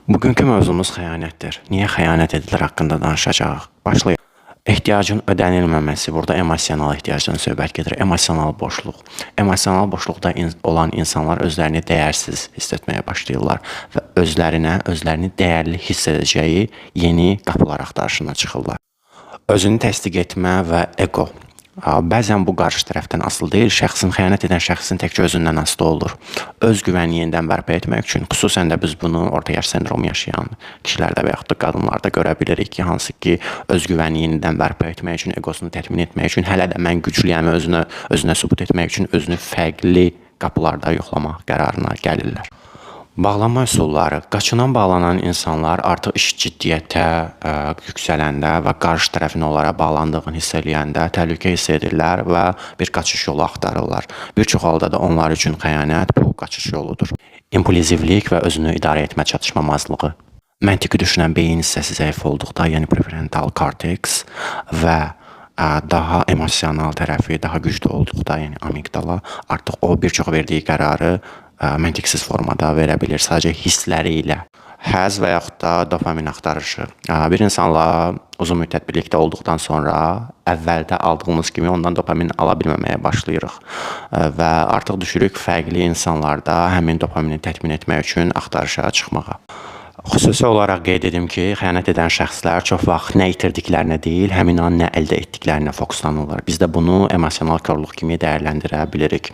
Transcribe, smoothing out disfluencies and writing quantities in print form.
Bugünkü mövzumuz xəyanətdir. Niyə xəyanət edilir haqqında danışacağıq. Başlayaq. Ehtiyacın ödənilməməsi, burada emosional ehtiyacdan söhbət gedir. Emosional boşluq. Emosional boşluqda olan insanlar özlərini dəyərsiz hiss etməyə başlayırlar və özlərini dəyərli hiss edəcəyi yeni qapılar axtarışına çıxırlar. Özünü təsdiq etmə və ego. Bəzən bu qarşı tərəfdən asılı deyil, xəyanət edən şəxsin təkcə özündən asılı olur. Öz güvəni yenidən bərpa etmək üçün, xüsusən də biz bunu orta yaş sendromu yaşayan kişilərdə və yaxud da qadınlarda görə bilirik ki, hansı ki, öz güvəni yenidən bərpa etmək üçün, egosunu təmin etmək üçün, hələ də mən güclüyəm özünə sübut etmək üçün özünü fərqli qapılarda yoxlamaq qərarına gəlirlər. Bağlanma üsulları. Qaçınan bağlanan insanlar artıq iş ciddiyyətə yüksələndə və qarşı tərəfin onlara bağlandığını hiss eləyəndə təhlükə hiss edirlər və bir qaçış yolu axtarırlar. Bir çox halda da onlar üçün xəyanət bu qaçış yoludur. İmpulsivlik və özünü idarə etmə çatışmamazlığı. Məntiqi düşünən beyin hissəsi zəif olduqda, yəni prefrontal korteks və daha emosional tərəfi daha güclü olduqda, yəni amigdala, artıq o bir çox verdiyi qərarı məntiqsiz formada verə bilir, sadəcə hissləri ilə. Həzz və yaxud da dopamin axtarışı. Bir insanla uzun müddət birlikdə olduqdan sonra əvvəldə aldığımız kimi ondan dopamin ala bilməməyə başlayırıq və artıq düşürük fərqli insanlarda həmin dopamini təmin etmək üçün axtarışa çıxmağa. Xüsusi olaraq qeyd edim ki, xəyanət edən şəxslər çox vaxt nə itirdiklərinə deyil, həmin an nə əldə etdiklərinə fokuslanırlar. Biz də bunu emosional korluq kimi dəyərləndirə bilirik.